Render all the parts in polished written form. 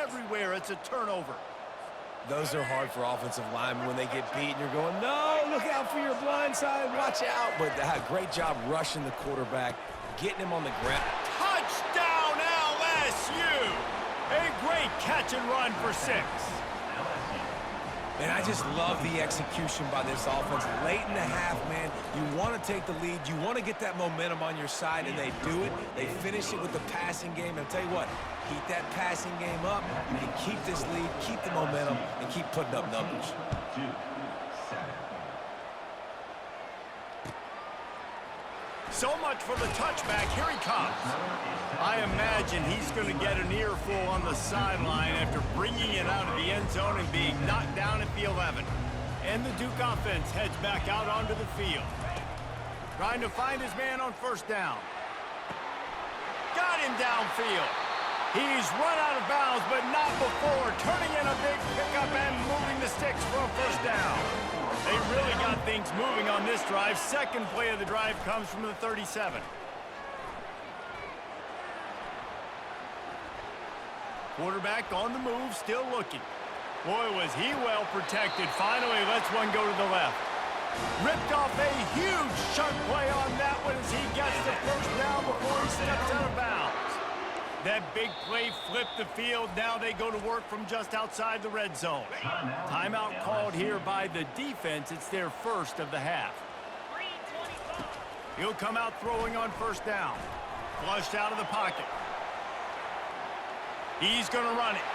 everywhere. It's a turnover. Those are hard for offensive linemen when they get beat and you're going, no, look out for your blind side, watch out. But great job rushing the quarterback, getting him on the ground. Touchdown, LSU! A great catch and run for 6. And I just love the execution by this offense. Late in the half, man, you want to take the lead. You want to get that momentum on your side, and they do it. They finish it with the passing game. And I'll tell you what, keep that passing game up. You can keep this lead, keep the momentum, and keep putting up numbers. So much for the touchback. Here he comes. I imagine he's going to get an earful on the sideline after bringing it out of the end zone and being knocked down at the 11. And the Duke offense heads back out onto the field. Trying to find his man on first down. Got him downfield. He's run out of bounds, but not before turning in a big pickup and moving the sticks for a first down. They really got things moving on this drive. Second play of the drive comes from the 37. Quarterback on the move, still looking. Boy, was he well protected. Finally lets one go to the left. Ripped off a huge chunk play on that one as he gets the first down before he steps out of bounds. That big play flipped the field. Now they go to work from just outside the red zone. Timeout called here by the defense. It's their first of the half. He'll come out throwing on first down. Flushed out of the pocket. He's going to run it.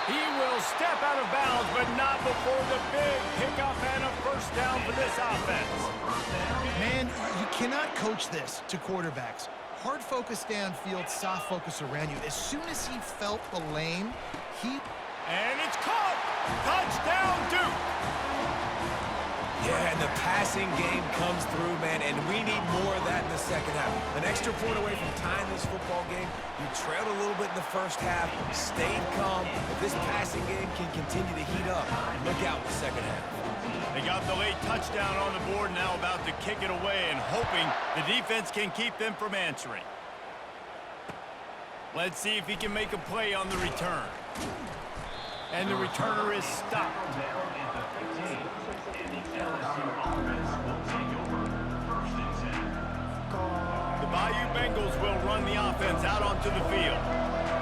He will step out of bounds, but not before the big pickup and a first down for this offense. Man, you cannot coach this to quarterbacks. Hard focus downfield, soft focus around you. As soon as he felt the lane, And it's caught! Touchdown, Duke! Yeah, and the passing game comes through, man, and we need more of that in the second half. An extra point away from tying this football game. You trailed a little bit in the first half, stayed calm. If this passing game can continue to heat up, look out in the second half. They got the late touchdown on the board, now about to kick it away and hoping the defense can keep them from answering. Let's see if he can make a play on the return. And the returner is stopped. The Bayou Bengals will run the offense out onto the field.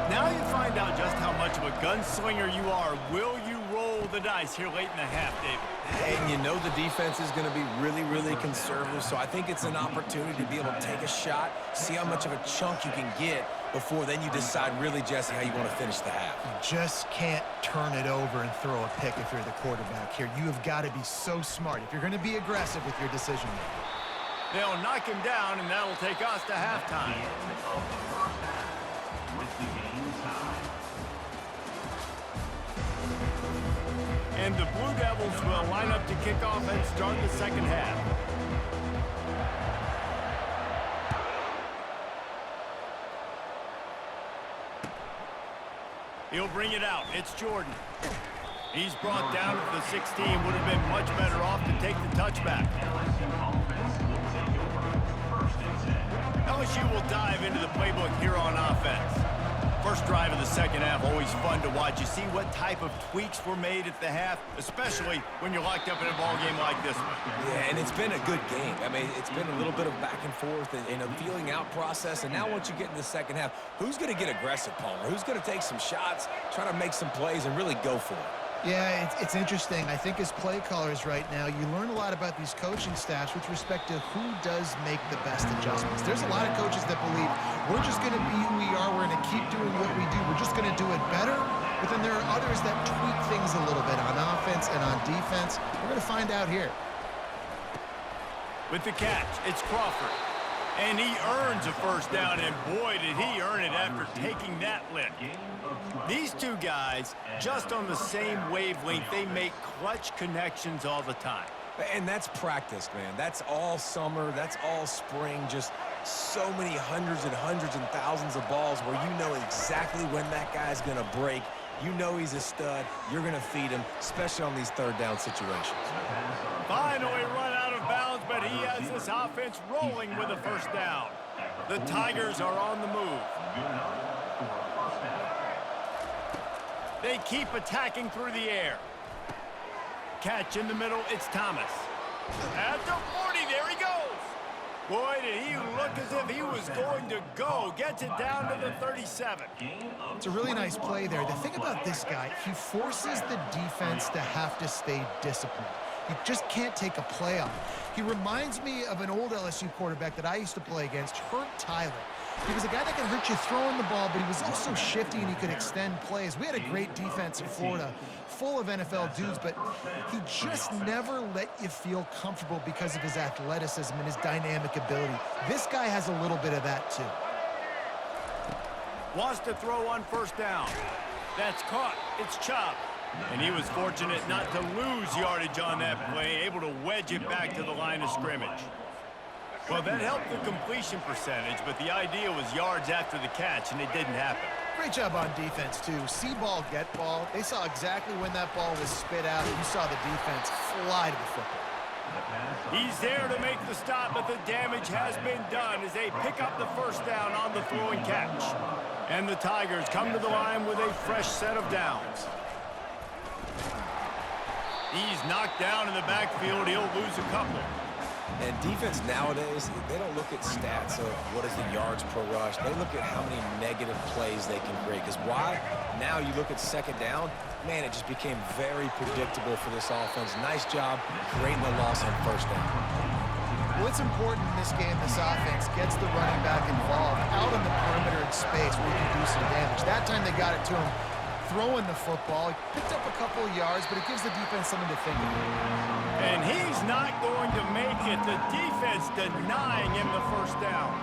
Now you find out just how much of a gunslinger you are. Will you roll the dice here late in the half, David? And you know the defense is going to be really, really conservative, so I think it's an opportunity to be able to take a shot, see how much of a chunk you can get before then you decide really, Jesse, how you want to finish the half. You just can't turn it over and throw a pick if you're the quarterback here. You have got to be so smart if you're going to be aggressive with your decision-making. They'll knock him down, and that'll take us to halftime. And the Blue Devils will line up to kick off and start the second half. He'll bring it out. It's Jordan. He's brought down at the 16. Would have been much better off to take the touchback. LSU will dive into the playbook here on offense. First drive of the second half, always fun to watch. You see what type of tweaks were made at the half, especially when you're locked up in a ball game like this one. Yeah, and it's been a good game. I mean, it's been a little bit of back and forth and a feeling out process. And now once you get in the second half, who's going to get aggressive, Palmer? Who's going to take some shots, try to make some plays, and really go for it? Yeah, it's interesting. I think as play callers right now, you learn a lot about these coaching staffs with respect to who does make the best adjustments. There's a lot of coaches that believe we're just going to be who we are. We're going to keep doing what we do. We're just going to do it better. But then there are others that tweak things a little bit on offense and on defense. We're going to find out here. With the catch, it's Crawford. And he earns a first down, and boy, did he earn it after taking that lick. These two guys, just on the same wavelength, they make clutch connections all the time. And that's practice, man. That's all summer. That's all spring. Just so many hundreds and thousands of balls where you know exactly when that guy's going to break. You know he's a stud. You're going to feed him, especially on these third down situations. Finally run out of bounds, but he has this offense rolling with a first down. The Tigers are on the move. They keep attacking through the air. Catch in the middle, it's Thomas. At the 40, there he goes. Boy, did he look as if he was going to go. Gets it down to the 37. It's a really nice play there. The thing about this guy, he forces the defense to have to stay disciplined. You just can't take a play off. He reminds me of an old LSU quarterback that I used to play against, Herb Tyler. He was a guy that could hurt you throwing the ball, but he was also shifty and he could extend plays. We had a great defense in Florida, full of NFL dudes, but he just never let you feel comfortable because of his athleticism and his dynamic ability. This guy has a little bit of that too. Wants to throw on first down. That's caught. It's Chubb. And he was fortunate not to lose yardage on that play, able to wedge it back to the line of scrimmage. Well, that helped the completion percentage, but the idea was yards after the catch, and it didn't happen. Great job on defense, too. See ball, get ball. They saw exactly when that ball was spit out. You saw the defense fly to the football. He's there to make the stop, but the damage has been done as they pick up the first down on the throw and catch. And the Tigers come to the line with a fresh set of downs. He's knocked down in the backfield. He'll lose a couple. And defense nowadays, they don't look at stats of what is the yards per rush. They look at how many negative plays they can create. Because why? Now you look at second down, man, it just became very predictable for this offense. Nice job creating the loss on first down. What's important in this game, this offense gets the running back involved out in the perimeter in space where he can do some damage. That time they got it to him throwing the football. He picked up a couple of yards, but it gives the defense something to think about. And he's not going to make it. The defense denying him the first down.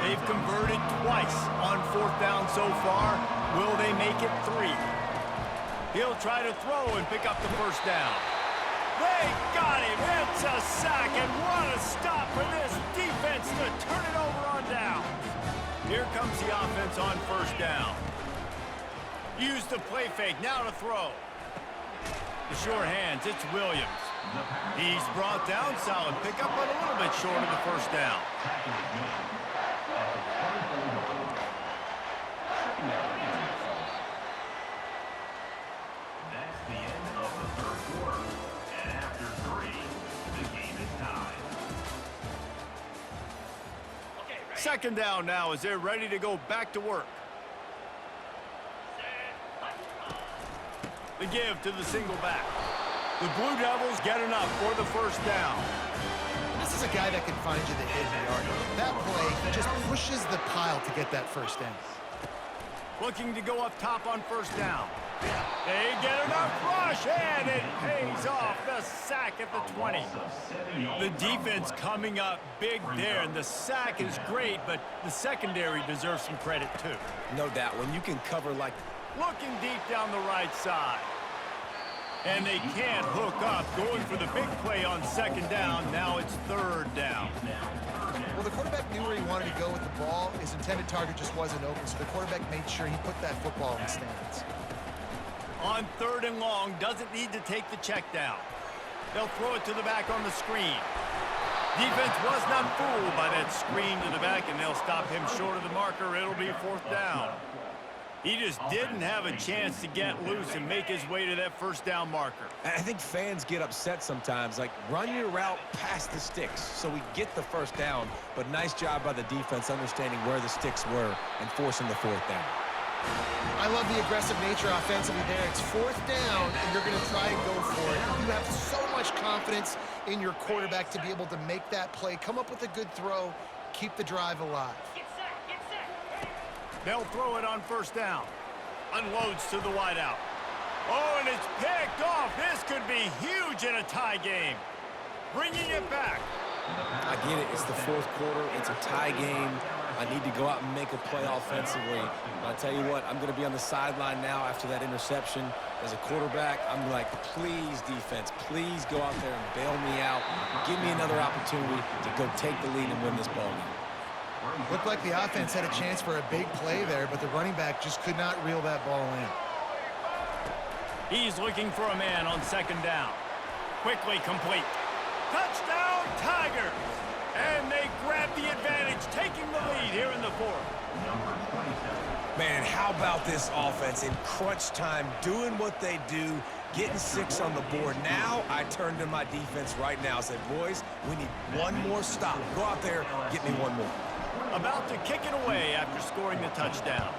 They've converted twice on fourth down so far. Will they make it 3? He'll try to throw and pick up the first down. They got him. It's a sack, and what a stop for this defense to turn it over on downs. Here comes the offense on first down. Use the play fake, now to throw. The short hands, it's Williams. He's brought down, solid pickup, but a little bit short of the first down. That's the end of the third quarter. And after 3, the game is tied. Second down now as they're ready to go back to work. The give to the single back. The Blue Devils get enough for the first down. This is a guy that can find you the hidden yard. That play, he just pushes the pile to get that first down. Looking to go up top on first down. They get enough rush, and it pays off. The sack at the 20. The defense coming up big there, and the sack is great, but the secondary deserves some credit too. No doubt, when you can cover like... Looking deep down the right side. And they can't hook up, going for the big play on second down. Now it's third down. Well, the quarterback knew where he wanted to go with the ball. His intended target just wasn't open, so the quarterback made sure he put that football in the stands. On third and long, doesn't need to take the check down. They'll throw it to the back on the screen. Defense was not fooled by that screen to the back, and they'll stop him short of the marker. It'll be fourth down. He just didn't have a chance to get loose and make his way to that first down marker. I think fans get upset sometimes, like run your route past the sticks so we get the first down, but nice job by the defense understanding where the sticks were and forcing the fourth down. I love the aggressive nature offensively there. It's fourth down, and you're going to try and go for it. You have so much confidence in your quarterback to be able to make that play, come up with a good throw, keep the drive alive. They'll throw it on first down. Unloads to the wideout. Oh, and it's picked off. This could be huge in a tie game. Bringing it back. I get it. It's the fourth quarter. It's a tie game. I need to go out and make a play offensively. But I tell you what, I'm going to be on the sideline now after that interception. As a quarterback, I'm like, please, defense, please go out there and bail me out. Give me another opportunity to go take the lead and win this ball game. Looked like the offense had a chance for a big play there, but the running back just could not reel that ball in. He's looking for a man on second down. Quickly complete. Touchdown, Tigers! And they grab the advantage, taking the lead here in the fourth. Number 27. Man, and how about this offense in crunch time, doing what they do, getting 6 on the board. Now I turn to my defense right now and said, boys, we need one more stop. Go out there, get me one more. About to kick it away after scoring the touchdown.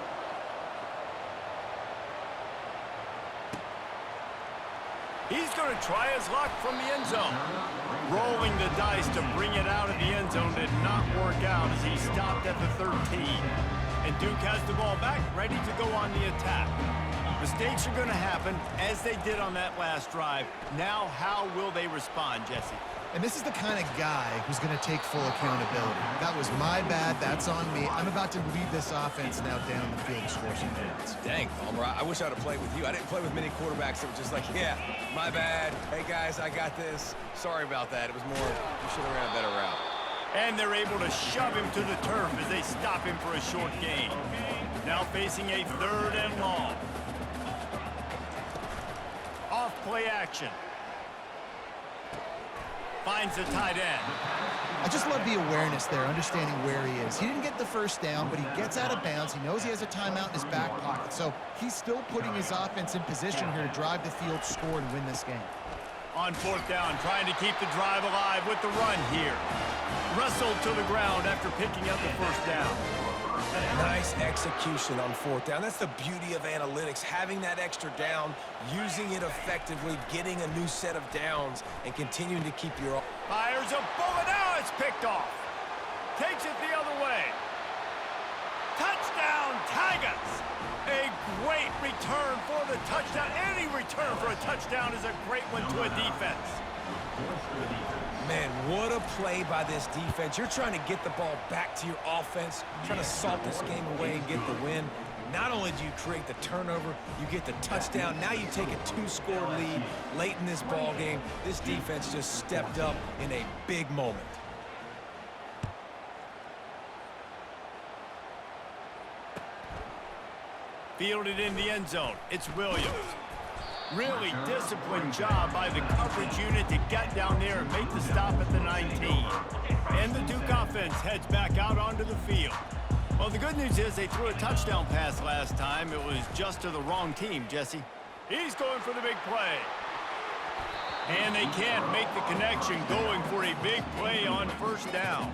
He's going to try his luck from the end zone. Rolling the dice to bring it out of the end zone did not work out as he stopped at the 13. And Duke has the ball back, ready to go on the attack. Mistakes are going to happen, as they did on that last drive. Now, how will they respond, Jesse? And this is the kind of guy who's going to take full accountability. That was my bad. That's on me. I'm about to lead this offense now down the field to score some points. Dang, Palmer, I wish I'd have played with you. I didn't play with many quarterbacks that were just like, yeah, my bad. Hey, guys, I got this. Sorry about that. It was more, you should have ran a better route. And they're able to shove him to the turf as they stop him for a short gain. Now facing a 3rd and long. Off play action. Finds the tight end. I just love the awareness there, understanding where he is. He didn't get the first down, but he gets out of bounds. He knows he has a timeout in his back pocket. So he's still putting his offense in position here to drive the field, score, and win this game. On 4th down, trying to keep the drive alive with the run here. Wrestled to the ground after picking up the first down. Nice execution on 4th down. That's the beauty of analytics, having that extra down, using it effectively, getting a new set of downs, and continuing to keep your... Fires a bullet. Now it's picked off. Takes it the other way. Touchdown, Tigers. A great return for the touchdown. Any return for a touchdown is a great one to a defense. Man, what a play by this defense. You're trying to get the ball back to your offense, trying to salt this game away and get the win. Not only do you create the turnover, you get the touchdown. Now you take a 2-score lead late in this ball game. This defense just stepped up in a big moment. Fielded in the end zone. It's Williams. Really disciplined job by the coverage unit to get down there and make the stop at the 19. And the Duke offense heads back out onto the field. Well, the good news is they threw a touchdown pass last time. It was just to the wrong team, Jesse. He's going for the big play. And they can't make the connection, going for a big play on 1st down.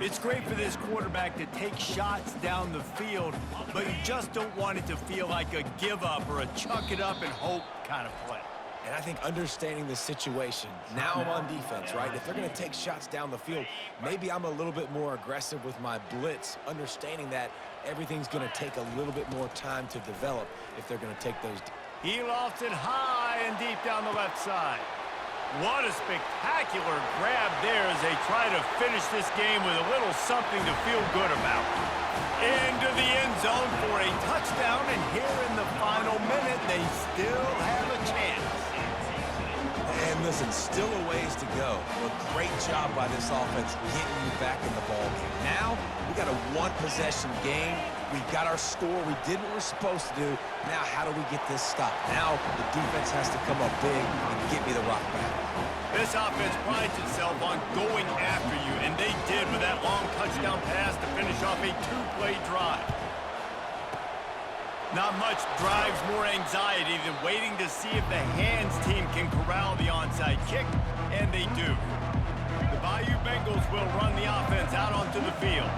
It's great for this quarterback to take shots down the field, but you just don't want it to feel like a give-up or a chuck it up and hope kind of play. And I think understanding the situation, now I'm on defense, right? If they're going to take shots down the field, maybe I'm a little bit more aggressive with my blitz, understanding that everything's going to take a little bit more time to develop if they're going to take those. He lofts it high and deep down the left side. What a spectacular grab there as they try to finish this game with a little something to feel good about. Into the end zone for a touchdown, and here in the final minute, they still have a chance. And listen, still a ways to go. A great job by this offense getting you back in the ball game. Now, we got a 1-possession game. We got our score. We did what we're supposed to do. Now, how do we get this stop? Now, the defense has to come up big and get me the rock back. This offense prides itself on going after you, and they did with that long touchdown pass to finish off a 2-play drive. Not much drives more anxiety than waiting to see if the hands team can corral the onside kick, and they do. The Bayou Bengals will run the offense out onto the field.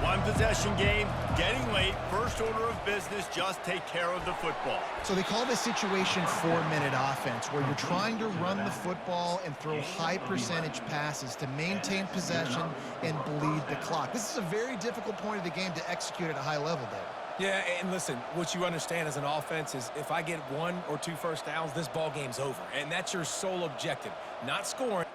1-possession game, getting late, first order of business, just take care of the football. So they call this situation 4-minute offense, where you're trying to run the football and throw high-percentage passes to maintain possession and bleed the clock. This is a very difficult point of the game to execute at a high level, Dave. Yeah, and listen, what you understand as an offense is if I get 1 or 2 first downs, this ball game's over. And that's your sole objective, not scoring.